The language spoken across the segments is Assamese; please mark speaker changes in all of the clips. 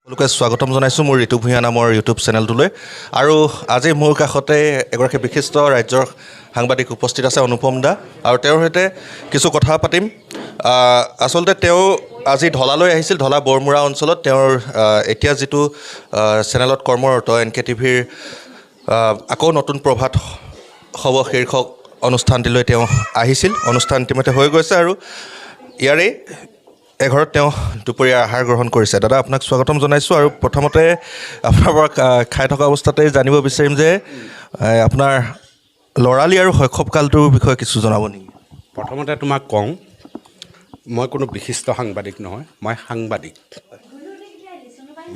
Speaker 1: লোকে স্বাগতম জনাইছোঁ মোৰ ঋতু ভূঞা নামৰ ইউটিউব চেনেলটোলৈ আৰু আজি মোৰ কাষতে এগৰাকী বিশিষ্ট ৰাজ্যৰ সাংবাদিক উপস্থিত আছে অনুপম দা আৰু তেওঁৰ সৈতে কিছু কথা পাতিম। আচলতে তেওঁ আজি ঢলালৈ আহিছিল, ঢলা বৰমুৰা অঞ্চলত তেওঁৰ এতিয়া যিটো চেনেলত কৰ্মৰত NKTVৰ আকৌ নতুন প্ৰভাত হ'ব শীৰ্ষক অনুষ্ঠানটিলৈ তেওঁ আহিছিল। অনুষ্ঠান ইতিমধ্যে হৈ গৈছে আৰু ইয়াৰে এঘৰত তেওঁ দুপৰীয়া আহাৰ গ্ৰহণ কৰিছে। দাদা আপোনাক স্বাগতম জনাইছোঁ আৰু প্ৰথমতে আপোনাৰ পৰা খাই থকা অৱস্থাতে জানিব বিচাৰিম যে আপোনাৰ ল'ৰালি আৰু শৈশৱকালটোৰ বিষয়ে কিছু জনাব নেকি?
Speaker 2: প্ৰথমতে তোমাক কওঁ, মই কোনো বিশিষ্ট সাংবাদিক নহয়, মই সাংবাদিক।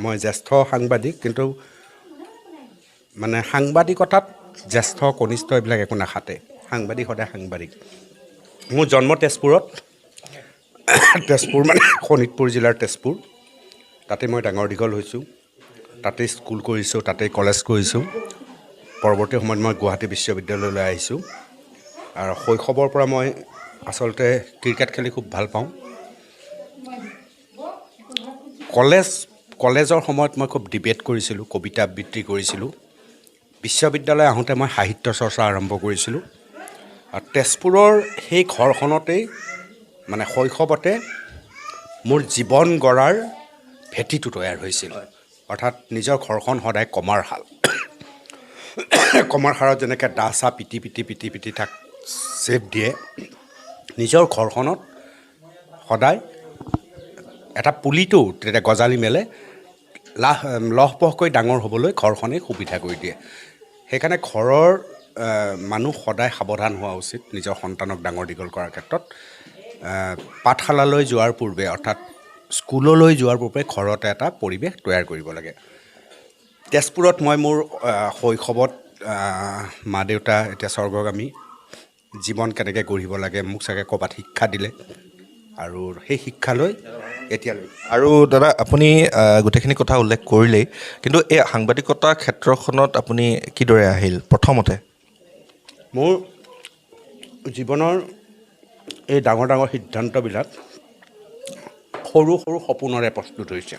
Speaker 2: মই জ্যেষ্ঠ সাংবাদিক, কিন্তু মানে সাংবাদিকতাত জ্যেষ্ঠ কনিষ্ঠ এইবিলাক একো নাখাতে। সাংবাদিক সদায় সাংবাদিক। মোৰ জন্ম তেজপুৰত, তেজপুৰ মানে শোণিতপুৰ জিলাৰ তেজপুৰ। তাতে মই ডাঙৰ দীঘল হৈছোঁ, তাতেই স্কুল কৰিছোঁ, তাতেই কলেজ কৰিছোঁ। পৰৱৰ্তী সময়ত মই গুৱাহাটী বিশ্ববিদ্যালয়লৈ আহিছোঁ আৰু শৈশৱৰ পৰা মই আচলতে ক্ৰিকেট খেলি খুব ভাল পাওঁ। কলেজৰ সময়ত মই খুব ডিবেট কৰিছিলোঁ, কবিতা আবৃত্তি কৰিছিলোঁ। বিশ্ববিদ্যালয় আহোঁতে মই সাহিত্য চৰ্চা আৰম্ভ কৰিছিলোঁ আৰু তেজপুৰৰ সেই ঘৰখনতেই মানে শৈশৱতে মোৰ জীৱন গঢ়াৰ ভেটিটো তৈয়াৰ হৈছিল। অৰ্থাৎ নিজৰ ঘৰখন সদায় কমাৰ শাল। কমাৰ শালত যেনেকৈ দা চা পিটি পিটি তাক চেপ দিয়ে, নিজৰ ঘৰখনত সদায় এটা পুলিটো তেতিয়া গজালি মেলে লহপহকৈ ডাঙৰ হ'বলৈ ঘৰখনেই সুবিধা কৰি দিয়ে। সেইকাৰণে ঘৰৰ মানুহ সদায় সাৱধান হোৱা উচিত নিজৰ সন্তানক ডাঙৰ দীঘল কৰাৰ ক্ষেত্ৰত। পাঠশালালৈ যোৱাৰ পূৰ্বে অৰ্থাৎ স্কুললৈ যোৱাৰ পূৰ্বে ঘৰতে এটা পৰিৱেশ তৈয়াৰ কৰিব লাগে। তেজপুৰত মই মোৰ শৈশৱত মা দেউতা এতিয়া স্বৰ্গগামী, জীৱন কেনেকৈ গঢ়িব লাগে মোক চাগে ক'ৰবাত শিক্ষা দিলে আৰু সেই শিক্ষালৈ এতিয়ালৈ।
Speaker 1: আৰু দাদা আপুনি গোটেইখিনি কথা উল্লেখ কৰিলেই, কিন্তু এই সাংবাদিকতা ক্ষেত্ৰখনত আপুনি কিদৰে আহিল? প্ৰথমতে
Speaker 2: মোৰ জীৱনৰ এই ডাঙৰ ডাঙৰ সিদ্ধান্তবিলাক সৰু সৰু সপোনৰে প্ৰস্তুত হৈছে।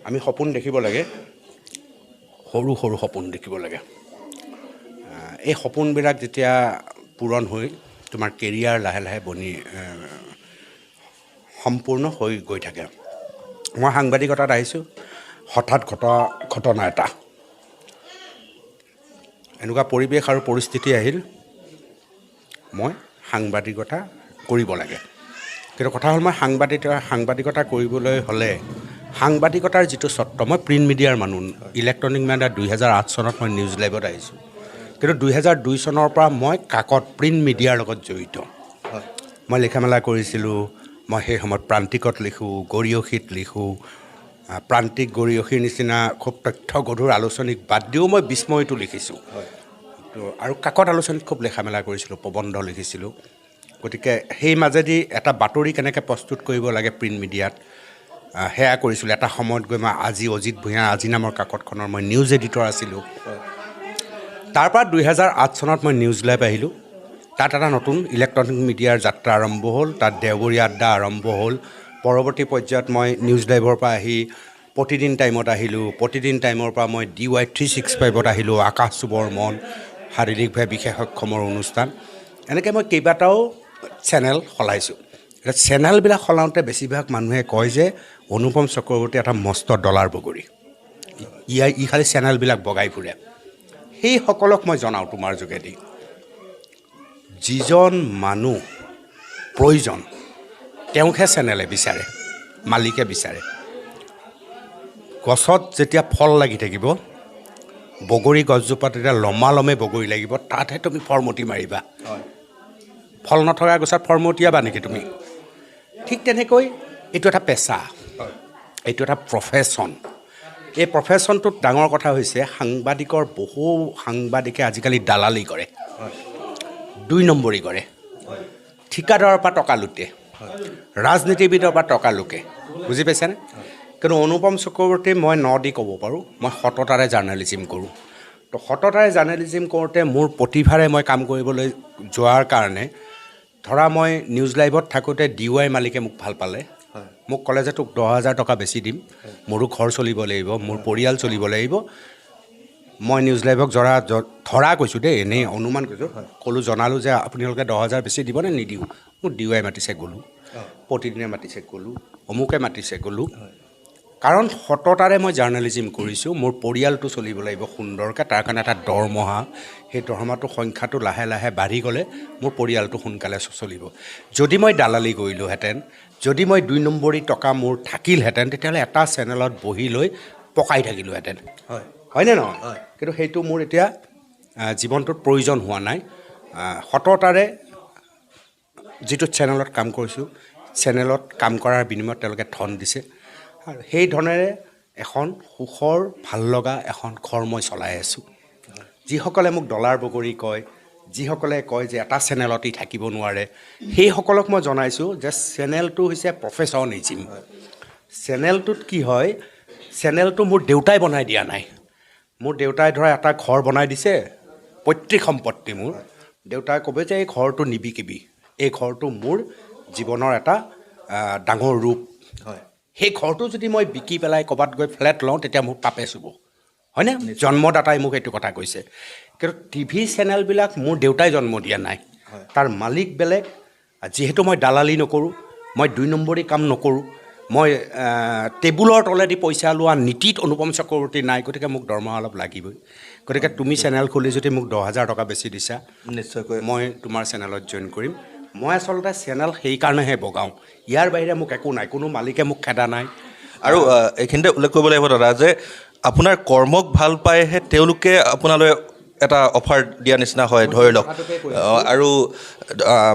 Speaker 2: আমি সপোন দেখিব লাগে, সৰু সৰু সপোন দেখিব লাগে। এই সপোনবিলাক যেতিয়া পূৰণ হৈ তোমাৰ কেৰিয়াৰ লাহে লাহে সম্পূৰ্ণ হৈ গৈ থাকে। মই সাংবাদিকতাত আহিছোঁ হঠাৎ ঘটনা এটা, এনেকুৱা পৰিৱেশ আৰু পৰিস্থিতি আহিল, মই সাংবাদিকতা কৰিব লাগে। কিন্তু কথা হ'ল মই সাংবাদিকতা কৰিবলৈ হ'লে সাংবাদিকতাৰ যিটো স্বত্ব, মই প্ৰিণ্ট মিডিয়াৰ মানুহ, ইলেক্ট্ৰনিক মিডিয়া 2008 চনত মই নিউজ লাইভত আহিছোঁ। কিন্তু 2002 চনৰ পৰা মই কাকত প্ৰিণ্ট মিডিয়াৰ লগত জড়িত। মই লিখা মেলা কৰিছিলোঁ। মই সেই সময়ত প্ৰান্তিকত লিখোঁ, গৰিয়সীত লিখোঁ। প্ৰান্তিক গৰিয়সীৰ নিচিনা খুব তথ্যগধুৰ আলোচনীক বাদ দিও মই বিস্ময়টো লিখিছোঁ। আৰু কাকত আলোচনীত খুব লিখা মেলা কৰিছিলোঁ, প্ৰবন্ধ লিখিছিলোঁ। গতিকে সেই মাজেদি এটা বাতৰি কেনেকৈ প্ৰস্তুত কৰিব লাগে প্ৰিণ্ট মিডিয়াত সেয়া কৰিছিলোঁ। এটা সময়ত গৈ মই অজিত ভূঞা আজি নামৰ কাকতখনৰ মই নিউজ এডিটৰ আছিলোঁ। তাৰপৰা 2008 চনত মই নিউজ লাইভ আহিলোঁ। তাত এটা নতুন ইলেক্ট্ৰনিক মিডিয়াৰ যাত্ৰা আৰম্ভ হ'ল, তাত দেওবৰীয়া আড্ডা আৰম্ভ হ'ল। পৰৱৰ্তী পৰ্যায়ত মই নিউজ লাইভৰ পৰা আহি প্ৰতিদিন টাইমত আহিলোঁ। প্ৰতিদিন টাইমৰ পৰা মই DY 365ত আহিলোঁ, আকাশ চুবৰ মন, শাৰীৰিকভাৱে বিশেষ সক্ষমৰ অনুষ্ঠান। এনেকৈ মই কেইবাটাও চেনেল সলাইছোঁ। এতিয়া চেনেলবিলাক সলাওঁতে বেছিভাগ মানুহে কয় যে অনুপম চক্ৰৱৰ্তী এটা মস্ত ডলাৰ বগৰী, ই খালি চেনেলবিলাক বগাই ফুৰে। সেইসকলক মই জনাওঁ তোমাৰ যোগেদি, যিজন মানুহ প্ৰয়োজন তেওঁকহে চেনেলে বিচাৰে, মালিকে বিচাৰে। গছত যেতিয়া ফল লাগি থাকিব, বগৰী গছজোপাত তেতিয়া লমালমে বগৰী লাগিব, তাতহে তুমি ফৰমতি মাৰিবা। ফল নথকা গছত ফৰমতিয়াবা নেকি তুমি? ঠিক তেনেকৈ এইটো এটা পেচা, এইটো এটা প্ৰফেশ্যন। এই প্ৰফেশ্যনটোত ডাঙৰ কথা হৈছে বহু সাংবাদিকে আজিকালি দালালি কৰে, 2 নম্বৰী কৰে, ঠিকাদাৰৰ পৰা টকা লুটে, ৰাজনীতিবিদৰ পৰা টকা লুকে। বুজি পাইছেনে? কিন্তু অনুপম চক্ৰৱৰ্তী মই দি ক'ব পাৰোঁ, মই সততাৰে জাৰ্ণালিজিম কৰোঁ। তো সততাৰে জাৰ্ণালিজিম কৰোঁতে মোৰ প্ৰতিভাৰে মই কাম কৰিবলৈ যোৱাৰ কাৰণে ধৰা মই নিউজ লাইভত থাকোঁতে DY মালিকে মোক ভাল পালে, মোক ক'লে যে তোক 10,000 টকা বেছি দিম, মোৰো ঘৰ চলিব লাগিব, মোৰ পৰিয়াল চলিব লাগিব। মই নিউজ লাইভক ধৰা কৈছোঁ দেই, এনেই অনুমান কৈছোঁ, ক'লোঁ জনালোঁ যে আপোনালোকে 10,000 বেছি দিবনে? নিদিওঁ। মোক ডিৱাই মাতিছে গ'লোঁ, প্ৰতিদিনে মাতিছে গ'লোঁ, অমুকে মাতিছে গ'লোঁ। কাৰণ সততাৰে মই জাৰ্ণেলিজিম কৰিছোঁ, মোৰ পৰিয়ালটো চলিব লাগিব সুন্দৰকৈ, তাৰ কাৰণে এটা দৰমহা, সেই দৰমহাটোৰ সংখ্যাটো লাহে লাহে বাঢ়ি গ'লে মোৰ পৰিয়ালটো সোনকালে চলিব। যদি মই দালালি কৰিলোঁহেঁতেন, যদি মই 2 নম্বৰী টকা মোৰ থাকিলহেঁতেন, তেতিয়াহ'লে এটা চেনেলত বহি লৈ পকাই থাকিলোঁহেঁতেন, হয়নে নহয়? কিন্তু সেইটো মোৰ এতিয়া জীৱনটোত প্ৰয়োজন হোৱা নাই। সততাৰে যিটো চেনেলত কাম কৰিছোঁ, চেনেলত কাম কৰাৰ বিনিময়ত তেওঁলোকে ধন দিছে, আৰু সেই ধনেৰে এখন সুখৰ ভাল লগা এখন ঘৰ মই চলাই আছোঁ। যিসকলে মোক ডলাৰ বগৰী কয়, যিসকলে কয় যে এটা চেনেলত ই থাকিব নোৱাৰে, সেইসকলক মই জনাইছোঁ যে চেনেলটো হৈছে প্ৰফেচনেলিজিম। চেনেলটোত কি হয়, চেনেলটো মোৰ দেউতাই বনাই দিয়া নাই। মোৰ দেউতাই ধৰা এটা ঘৰ বনাই দিছে, পৈতৃক সম্পত্তি মোৰ। দেউতাই ক'ব যে এই ঘৰটো নিবিকিবি, এই ঘৰটো মোৰ জীৱনৰ এটা ডাঙৰ ৰূপ। সেই ঘৰটো যদি মই বিকি পেলাই ক'ৰবাত গৈ ফ্লেট লওঁ, তেতিয়া মোক পাপে চুব, হয়নে? জন্মদাতাই মোক এইটো কথা কৈছে। কিন্তু টিভি চেনেলবিলাক মোৰ দেউতাই জন্ম দিয়া নাই, তাৰ মালিক বেলেগ। যিহেতু মই দালালি নকৰোঁ, মই 2 নম্বৰী কাম নকৰোঁ, মই টেবুলৰ তলেদি পইচা লোৱা নীতিত অনুপম চক্ৰৱৰ্তী নাই, গতিকে মোক দৰমহা অলপ লাগিবই। গতিকে তুমি চেনেল খুলি যদি মোক 10,000 টকা বেছি দিছা,
Speaker 1: নিশ্চয়কৈ
Speaker 2: মই তোমাৰ চেনেলত জইন কৰিম। মই আচলতে চেনেল সেইকাৰণেহে বগাওঁ, ইয়াৰ বাহিৰে মোক একো নাই, কোনো মালিকে মোক খেদা নাই।
Speaker 1: আৰু এইখিনিতে উল্লেখ কৰিব লাগিব দাদা যে আপোনাৰ কৰ্মক ভাল পাইহে তেওঁলোকে আপোনালৈ এটা অফাৰ দিয়া নিচিনা হয়, ধৰি লওক। আৰু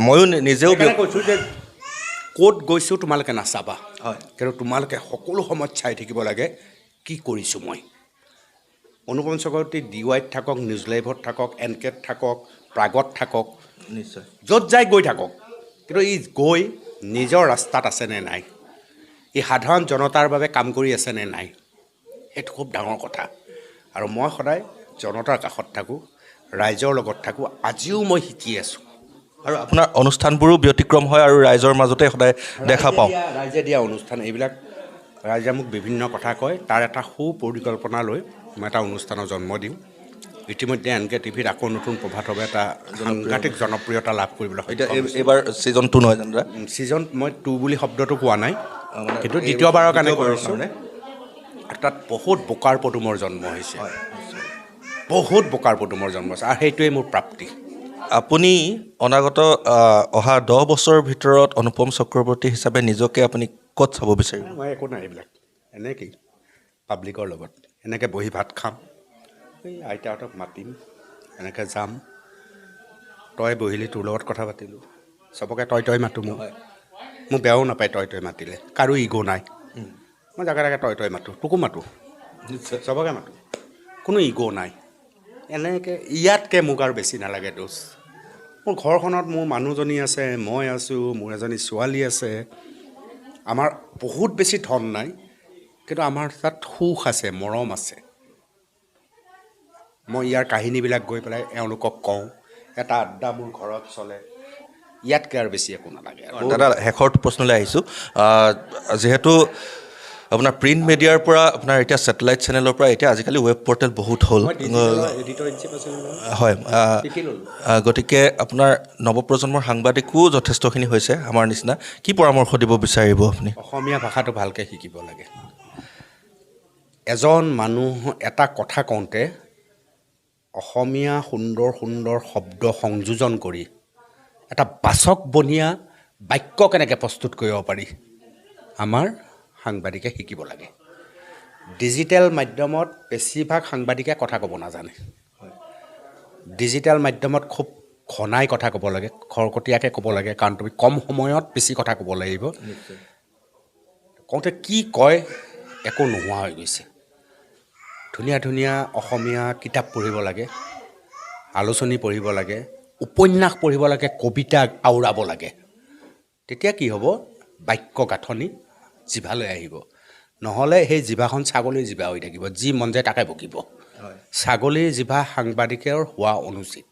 Speaker 1: ময়ো নিজেও
Speaker 2: কৈছোঁ যে ক'ত গৈছোঁ তোমালোকে নাচাবা, কিন্তু তোমালোকে সকলো সময়ত চাই থাকিব লাগে কি কৰিছোঁ মই। অনুপম চক্ৰৱৰ্তী ডিৱাইত থাকক, নিউজ লাইভত থাকক, এনকেত থাকক, প্ৰাগত থাকক,
Speaker 1: নিশ্চয়
Speaker 2: য'ত যায় গৈ থাকক, কিন্তু ই গৈ নিজৰ ৰাস্তাত আছেনে নাই, ই সাধাৰণ জনতাৰ বাবে কাম কৰি আছেনে নাই, সেইটো খুব ডাঙৰ কথা। আৰু মই সদায় জনতাৰ কাষত থাকোঁ, ৰাইজৰ লগত থাকোঁ। আজিও মই শিকি আছোঁ।
Speaker 1: আৰু আপোনাৰ অনুষ্ঠানবোৰো ব্যতিক্ৰম হয় আৰু ৰাইজৰ মাজতে সদায় দেখা পাওঁ।
Speaker 2: ৰাইজে দিয়া অনুষ্ঠান এইবিলাক, ৰাইজে মোক বিভিন্ন কথা কয়, তাৰ এটা সুপৰিকল্পনা লৈ মই এটা অনুষ্ঠানৰ জন্ম দিওঁ। ইতিমধ্যে এনকে টিভিত আকৌ নতুন প্ৰভাতভাৱে এটা সাংঘাতিক জনপ্ৰিয়তা লাভ কৰিবলৈ
Speaker 1: এতিয়া এইবাৰ ছিজন 2 নহয় জানো?
Speaker 2: ছিজন মই 2 বুলি শব্দটো কোৱা নাই, কিন্তু দ্বিতীয়বাৰৰ কাৰণে কৰিছোঁ। তাত বহুত বোকাৰ পদুমৰ জন্ম হৈছে, বহুত বোকাৰ পদুমৰ জন্ম হৈছে, আৰু সেইটোৱেই মোৰ প্ৰাপ্তি।
Speaker 1: আপুনি অনাগত অহা 10 বছৰৰ ভিতৰত অনুপম চক্ৰৱৰ্তী হিচাপে নিজকে আপুনি ক'ত চাব বিচাৰিব?
Speaker 2: মই একো নাই, এইবিলাক এনেকেই পাব্লিকৰ লগত এনেকৈ বহি ভাত খাম, এই আইতাহঁতক মাতিম, এনেকৈ যাম, তই বহিলি তোৰ লগত কথা পাতিলোঁ, চবকে তই মাতোঁ। মোক বেয়াও নাপায় তই মাতিলে, কাৰো ইগ' নাই। মই জাগে তই মাতোঁ, তোকো মাতোঁ, চবকে মাতোঁ, কোনো ইগ' নাই। এনেকৈ ইয়াতকৈ মোক আৰু বেছি নালাগে দোষ। মোৰ ঘৰখনত মোৰ মানুহজনী আছে, মই আছোঁ, মোৰ এজনী ছোৱালী আছে। আমাৰ বহুত বেছি ধন নাই, কিন্তু আমাৰ তাত সুখ আছে, মৰম আছে। মই ইয়াৰ কাহিনীবিলাক গৈ পেলাই এওঁলোকক কওঁ, এটা আড্ডা মোৰ ঘৰত চলে, ইয়াতকৈ আৰু বেছি একো নালাগে।
Speaker 1: দাদা শেষৰ প্ৰশ্নলৈ আহিছোঁ। যিহেতু আপোনাৰ প্ৰিণ্ট মিডিয়াৰ পৰা আপোনাৰ এতিয়া ছেটেলাইট চেনেলৰ পৰা এতিয়া আজিকালি ৱেব পৰ্টেল বহুত হ'ল, হয়, গতিকে আপোনাৰ নৱপ্ৰজন্মৰ সাংবাদিকো যথেষ্টখিনি হৈছে আমাৰ নিচিনা। কি পৰামৰ্শ দিব বিচাৰিব আপুনি?
Speaker 2: অসমীয়া ভাষাটো ভালকৈ শিকিব লাগে। এজন মানুহ এটা কথা কওঁতে অসমীয়া সুন্দৰ সুন্দৰ শব্দ সংযোজন কৰি এটা বাচকবনীয়া বাক্য কেনেকৈ প্ৰস্তুত কৰিব পাৰি, আমাৰ সাংবাদিকে শিকিব লাগে। ডিজিটেল মাধ্যমত বেছিভাগ সাংবাদিকে কথা ক'ব নাজানে। ডিজিটেল মাধ্যমত খুব ঘনাই কথা ক'ব লাগে, খৰকটীয়াকৈ ক'ব লাগে, কাৰণ তুমি কম সময়ত বেছি কথা ক'ব লাগিব। কওঁতে কি কয় একো নোহোৱা হৈ গৈছে। ধুনীয়া ধুনীয়া অসমীয়া কিতাপ পঢ়িব লাগে, আলোচনী পঢ়িব লাগে, উপন্যাস পঢ়িব লাগে, কবিতা আওৰাব লাগে। তেতিয়া কি হ'ব, বাক্য গাঁথনি জিভালৈ আহিব। নহ'লে সেই জিভাখন ছাগলীৰ জিভা হৈ থাকিব, যি মন যায় তাকে বকিব। ছাগলীৰ জিভা সাংবাদিকৰ হোৱা অনুচিত,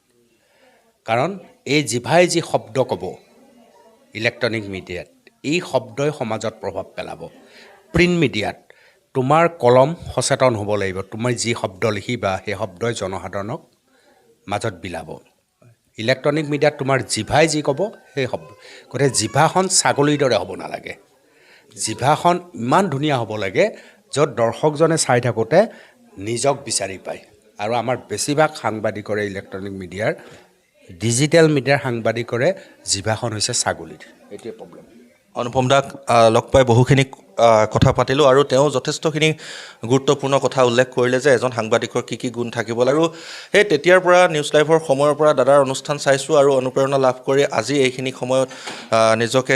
Speaker 2: কাৰণ এই জিভাই যি শব্দ ক'ব ইলেক্ট্ৰনিক মিডিয়াত, এই শব্দই সমাজত প্ৰভাৱ পেলাব। প্ৰিণ্ট মিডিয়াত তোমাৰ কলম সচেতন হ'ব লাগিব, তুমি যি শব্দ লিখিবা সেই শব্দই জনসাধাৰণক মাজত বিলাব। ইলেক্ট্ৰনিক মিডিয়াত তোমাৰ জিভাই যি ক'ব সেই শব্দ, গতিকে জিভাখন ছাগলীৰ দৰে হ'ব নালাগে। জিভাখন ইমান ধুনীয়া হ'ব লাগে য'ত দৰ্শকজনে চাই থাকোঁতে নিজক বিচাৰি পায়। আৰু আমাৰ বেছিভাগ সাংবাদিকৰে ইলেক্ট্ৰনিক মিডিয়াৰ, ডিজিটেল মিডিয়াৰ সাংবাদিকৰে জিভাখন হৈছে ছাগলীৰ, এইটোৱে প্ৰব্লেম।
Speaker 1: অনুপম দাক লগ পাই বহুখিনি কথা পাতিলোঁ আৰু তেওঁ যথেষ্টখিনি গুৰুত্বপূৰ্ণ কথা উল্লেখ কৰিলে যে এজন সাংবাদিকৰ কি কি গুণ থাকিব। আৰু সেই তেতিয়াৰ পৰা নিউজ লাইভৰ সময়ৰ পৰা দাদাৰ অনুষ্ঠান চাইছোঁ আৰু অনুপ্ৰেৰণা লাভ কৰি আজি এইখিনি সময়ত নিজকে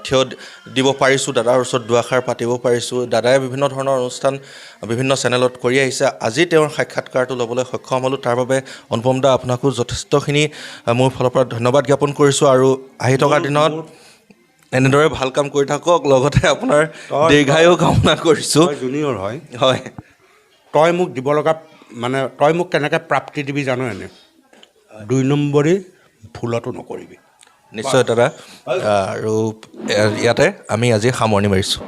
Speaker 1: থিয় দিব পাৰিছোঁ, দাদাৰ ওচৰত দুআষাৰ পাতিব পাৰিছোঁ। দাদাই বিভিন্ন ধৰণৰ অনুষ্ঠান বিভিন্ন চেনেলত কৰি আহিছে, আজি তেওঁৰ সাক্ষাৎকাৰটো ল'বলৈ সক্ষম হ'লোঁ। তাৰ বাবে অনুপম দা আপোনাকো যথেষ্টখিনি মোৰ ফালৰ পৰা ধন্যবাদ জ্ঞাপন কৰিছোঁ আৰু আহি থকা দিনত এনেদৰে ভাল কাম কৰি থাকক, লগতে আপোনাৰ দীৰ্ঘায়ু কামনা কৰিছোঁ।
Speaker 2: জুনিয়ৰ হয়,
Speaker 1: হয়,
Speaker 2: তই মোক দিব লগা মানে তই মোক কেনেকৈ প্ৰাপ্তি দিবি জানো, এনে 2 নম্বৰী ভুলতো নকৰিবি।
Speaker 1: নিশ্চয় দাদা। আৰু ইয়াতে আমি আজি সামৰণি মাৰিছোঁ।